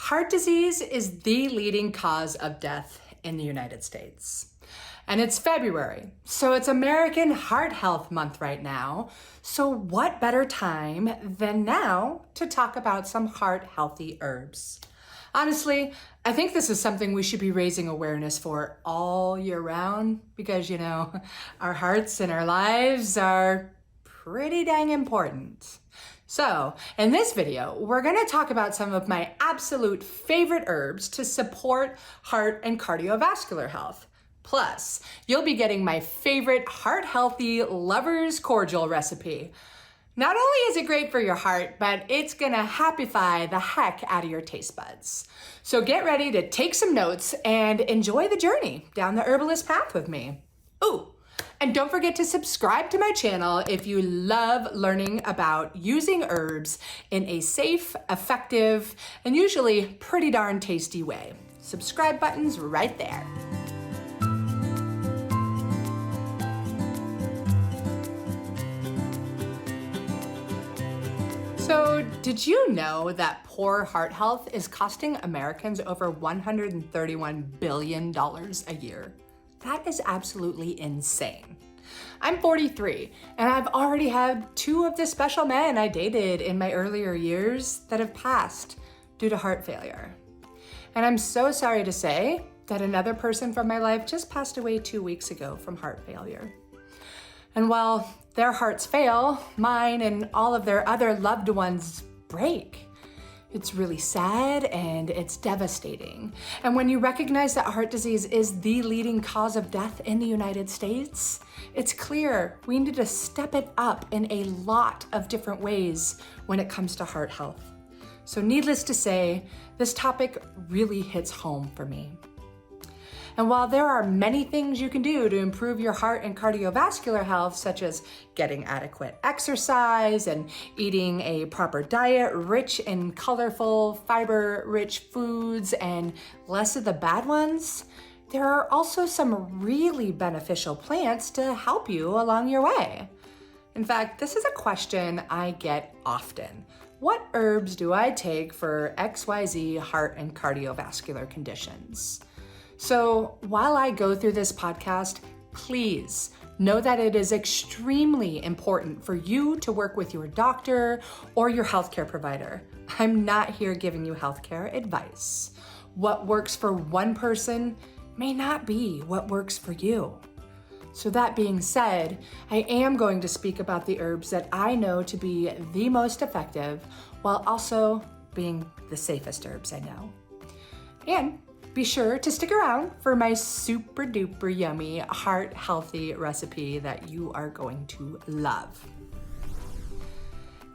Heart disease is the leading cause of death in the United States. And it's February, so it's American Heart Health Month right now. So what better time than now to talk about some heart-healthy herbs? Honestly, I think this is something we should be raising awareness for all year round because, our hearts and our lives are pretty dang important. So, in this video, we're going to talk about some of my absolute favorite herbs to support heart and cardiovascular health. Plus, you'll be getting my favorite heart-healthy Lover's Cordial recipe. Not only is it great for your heart, but it's gonna happify the heck out of your taste buds. So get ready to take some notes and enjoy the journey down the herbalist path with me. Ooh, and don't forget to subscribe to my channel if you love learning about using herbs in a safe, effective, and usually pretty darn tasty way. Subscribe button's right there. So, did you know that poor heart health is costing Americans over $131 billion a year? That is absolutely insane. I'm 43, and I've already had 2 of the special men I dated in my earlier years that have passed due to heart failure. And I'm so sorry to say that another person from my life just passed away 2 weeks ago from heart failure. And while their hearts fail, mine and all of their other loved ones break. It's really sad and it's devastating. And when you recognize that heart disease is the leading cause of death in the United States, it's clear we need to step it up in a lot of different ways when it comes to heart health. So needless to say, this topic really hits home for me. And while there are many things you can do to improve your heart and cardiovascular health, such as getting adequate exercise and eating a proper diet rich in colorful, fiber-rich foods and less of the bad ones, there are also some really beneficial plants to help you along your way. In fact, this is a question I get often. What herbs do I take for XYZ heart and cardiovascular conditions? So while I go through this podcast, please know that it is extremely important for you to work with your doctor or your healthcare provider. I'm not here giving you healthcare advice. What works for one person may not be what works for you. So that being said, I am going to speak about the herbs that I know to be the most effective while also being the safest herbs I know. And be sure to stick around for my super duper yummy heart healthy recipe that you are going to love.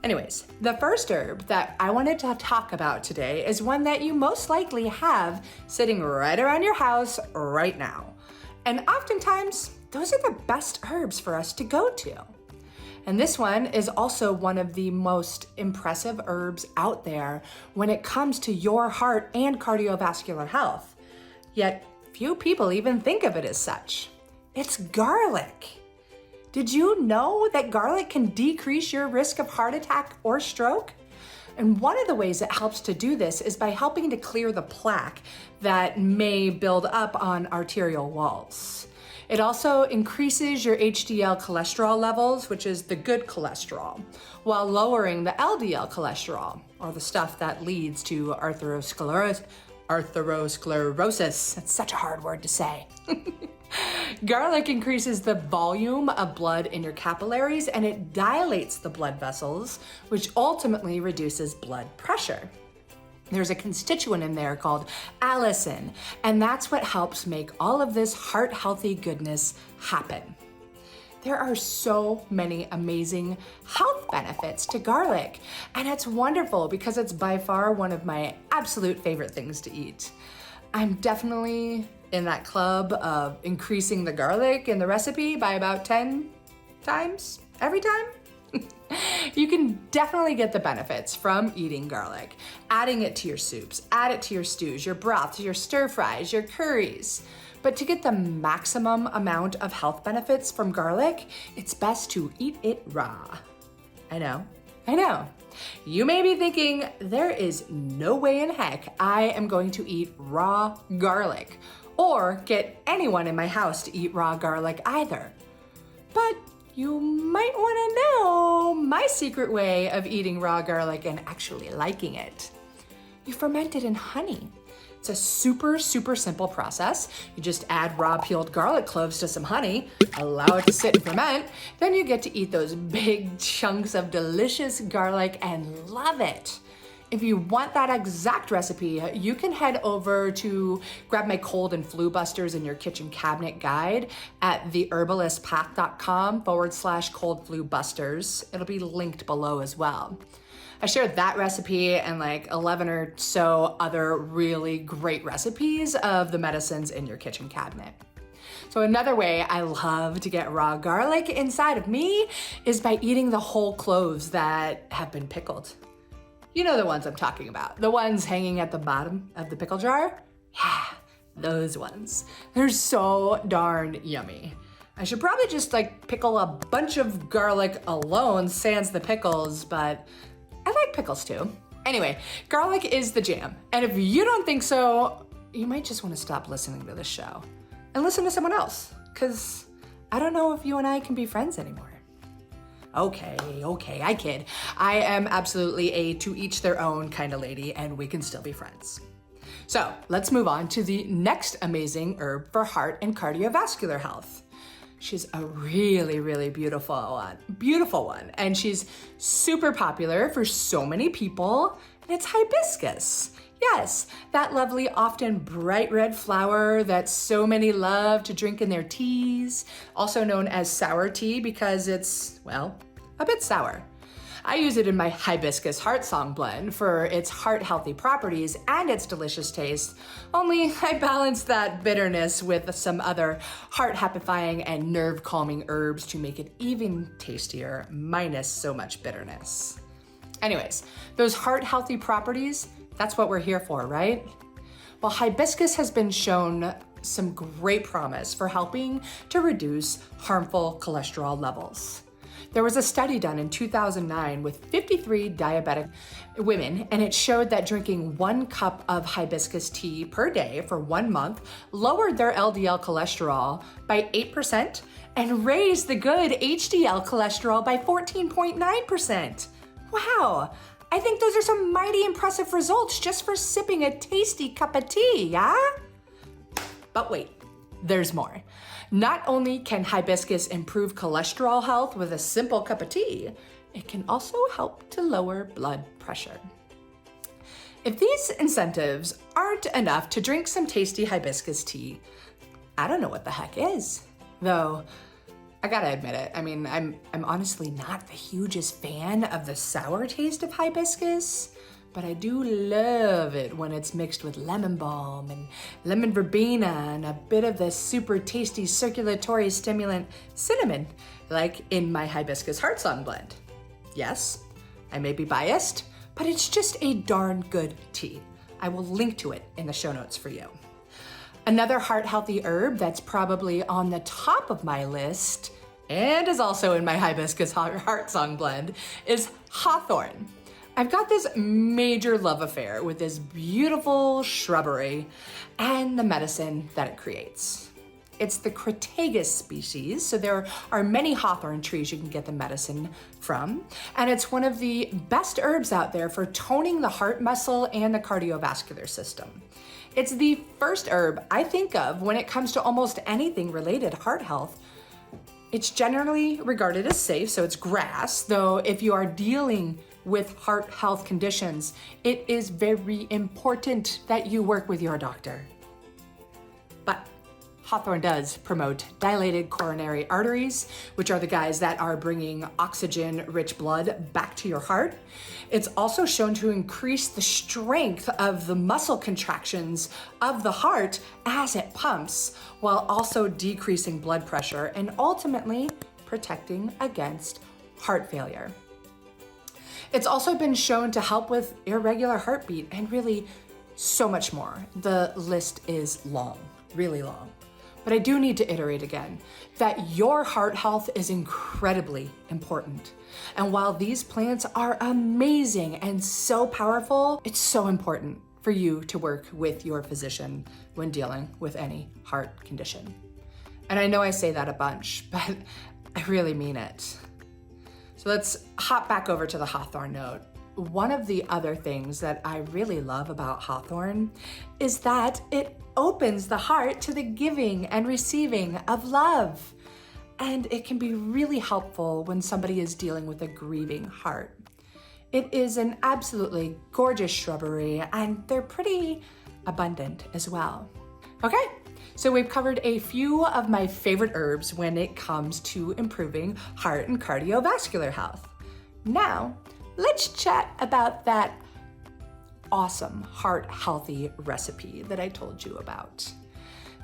Anyways, the first herb that I wanted to talk about today is one that you most likely have sitting right around your house right now. And oftentimes, those are the best herbs for us to go to. And this one is also one of the most impressive herbs out there when it comes to your heart and cardiovascular health. Yet few people even think of it as such. It's garlic. Did you know that garlic can decrease your risk of heart attack or stroke? And one of the ways it helps to do this is by helping to clear the plaque that may build up on arterial walls. It also increases your HDL cholesterol levels, which is the good cholesterol, while lowering the LDL cholesterol, or the stuff that leads to atherosclerosis. That's such a hard word to say. Garlic increases the volume of blood in your capillaries and it dilates the blood vessels, which ultimately reduces blood pressure. There's a constituent in there called allicin, and that's what helps make all of this heart-healthy goodness happen. There are so many amazing health benefits to garlic, and it's wonderful because it's by far one of my absolute favorite things to eat. I'm definitely in that club of increasing the garlic in the recipe by about 10 times every time. You can definitely get the benefits from eating garlic, adding it to your soups, add it to your stews, your broths, your stir fries, your curries. But to get the maximum amount of health benefits from garlic, it's best to eat it raw. I know, You may be thinking, there is no way in heck I am going to eat raw garlic or get anyone in my house to eat raw garlic either. But you might want to know my secret way of eating raw garlic and actually liking it. You ferment it in honey. It's a super simple process. You just add raw peeled garlic cloves to some honey, allow it to sit and ferment, then you get to eat those big chunks of delicious garlic and love it. If you want that exact recipe, you can head over to grab my cold and flu busters in your kitchen cabinet guide at theherbalistpath.com/cold flu busters. It'll be linked below as well. I shared that recipe and like 11 or so other really great recipes of the medicines in your kitchen cabinet. So another way I love to get raw garlic inside of me is by eating the whole cloves that have been pickled. You know the ones I'm talking about, the ones hanging at the bottom of the pickle jar? Yeah, those ones. They're so darn yummy. I should probably just like pickle a bunch of garlic alone, sans the pickles, but I like pickles too. Anyway, garlic is the jam. And if you don't think so, you might just want to stop listening to this show and listen to someone else, because I don't know if you and I can be friends anymore. Okay, I kid. I am absolutely a to each their own kind of lady, and we can still be friends. So let's move on to the next amazing herb for heart and cardiovascular health. She's a really beautiful one, and she's super popular for so many people, and it's hibiscus. Yes, that lovely, often bright red flower that so many love to drink in their teas, also known as sour tea because it's, well, a bit sour. I use it in my Hibiscus Heart Song blend for its heart-healthy properties and its delicious taste, only I balance that bitterness with some other heart-happifying and nerve-calming herbs to make it even tastier, minus so much bitterness. Anyways, those heart-healthy properties, that's what we're here for, right? Well, hibiscus has been shown some great promise for helping to reduce harmful cholesterol levels. There was a study done in 2009 with 53 diabetic women, and it showed that drinking 1 cup of hibiscus tea per day for 1 month lowered their LDL cholesterol by 8% and raised the good HDL cholesterol by 14.9%. Wow, I think those are some mighty impressive results just for sipping a tasty cup of tea, yeah? But wait, there's more. Not only can hibiscus improve cholesterol health with a simple cup of tea, it can also help to lower blood pressure. If these incentives aren't enough to drink some tasty hibiscus tea, I don't know what the heck is. Though, I gotta admit it, I mean, I'm honestly not the hugest fan of the sour taste of hibiscus, but I do love it when it's mixed with lemon balm and lemon verbena and a bit of the super tasty circulatory stimulant cinnamon, like in my Hibiscus Heart Song blend. Yes, I may be biased, but it's just a darn good tea. I will link to it in the show notes for you. Another heart-healthy herb that's probably on the top of my list and is also in my Hibiscus Heart Song blend is Hawthorn. I've got this major love affair with this beautiful shrubbery and the medicine that it creates. It's the Crataegus species, so there are many hawthorn trees you can get the medicine from, and it's one of the best herbs out there for toning the heart muscle and the cardiovascular system. It's the first herb I think of when it comes to almost anything related to heart health. It's generally regarded as safe, so it's grass, though if you are dealing with heart health conditions, it is very important that you work with your doctor. But Hawthorn does promote dilated coronary arteries, which are the guys that are bringing oxygen-rich blood back to your heart. It's also shown to increase the strength of the muscle contractions of the heart as it pumps, while also decreasing blood pressure and ultimately protecting against heart failure. It's also been shown to help with irregular heartbeat and really so much more. The list is long, really long. But I do need to iterate again that your heart health is incredibly important. And while these plants are amazing and so powerful, it's so important for you to work with your physician when dealing with any heart condition. And I know I say that a bunch, but I really mean it. So let's hop back over to the Hawthorn note. One of the other things that I really love about Hawthorn is that it opens the heart to the giving and receiving of love. And it can be really helpful when somebody is dealing with a grieving heart. It is an absolutely gorgeous shrubbery, and they're pretty abundant as well. Okay, so we've covered a few of my favorite herbs when it comes to improving heart and cardiovascular health. Now, let's chat about that awesome heart healthy recipe that I told you about.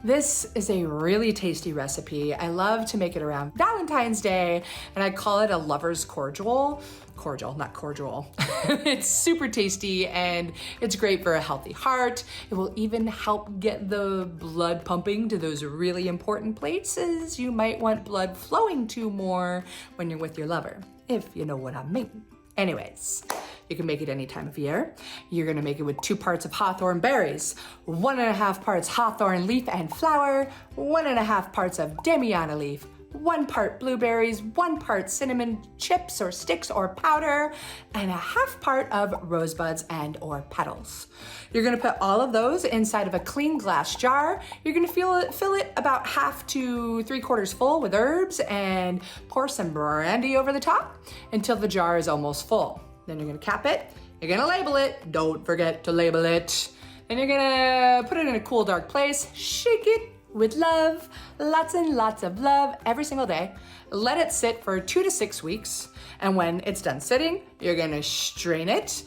This is a really tasty recipe. I love to make it around Valentine's Day, and I call it a lover's cordial. Cordial, not cordial. It's super tasty and it's great for a healthy heart. It will even help get the blood pumping to those really important places you might want blood flowing to more when you're with your lover, if you know what I mean. Anyways, you can make it any time of year. You're gonna make it with 2 parts of hawthorn berries, 1.5 parts hawthorn leaf and flower, 1.5 parts of damiana leaf, 1 part blueberries, 1 part cinnamon chips or sticks or powder, and 1/2 part of rosebuds and or petals. You're gonna put all of those inside of a clean glass jar. You're gonna fill it about 1/2 to 3/4 full with herbs and pour some brandy over the top until the jar is almost full. Then you're gonna cap it, you're gonna label it, don't forget to label it. Then you're gonna put it in a cool, dark place, shake it with love, lots and lots of love every single day. Let it sit for 2 to 6 weeks. And when it's done sitting, you're gonna strain it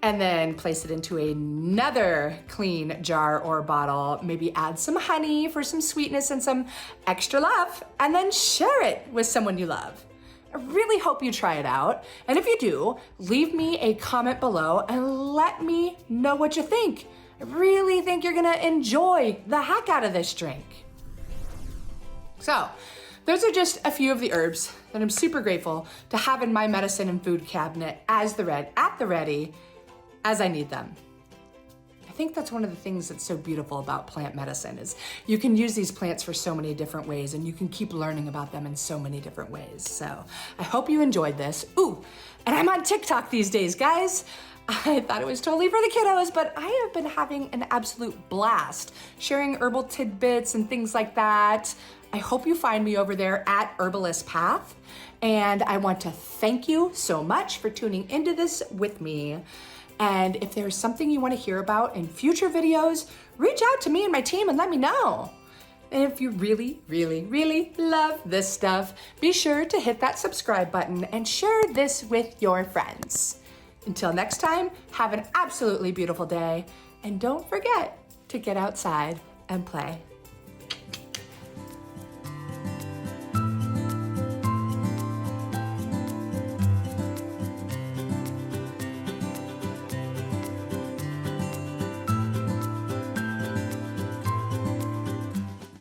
and then place it into another clean jar or bottle. Maybe add some honey for some sweetness and some extra love, and then share it with someone you love. I really hope you try it out. And if you do, leave me a comment below and let me know what you think. I really think you're gonna enjoy the heck out of this drink. So, those are just a few of the herbs that I'm super grateful to have in my medicine and food cabinet at the ready as I need them. I think that's one of the things that's so beautiful about plant medicine is you can use these plants for so many different ways and you can keep learning about them in so many different ways. So I hope you enjoyed this. Ooh, and I'm on TikTok these days, guys. I thought it was totally for the kiddos, but I have been having an absolute blast sharing herbal tidbits and things like that. I hope you find me over there at Herbalist Path. And I want to thank you so much for tuning into this with me. And if there's something you want to hear about in future videos, reach out to me and my team and let me know. And if you really, really, really love this stuff, be sure to hit that subscribe button and share this with your friends. Until next time, have an absolutely beautiful day. And don't forget to get outside and play.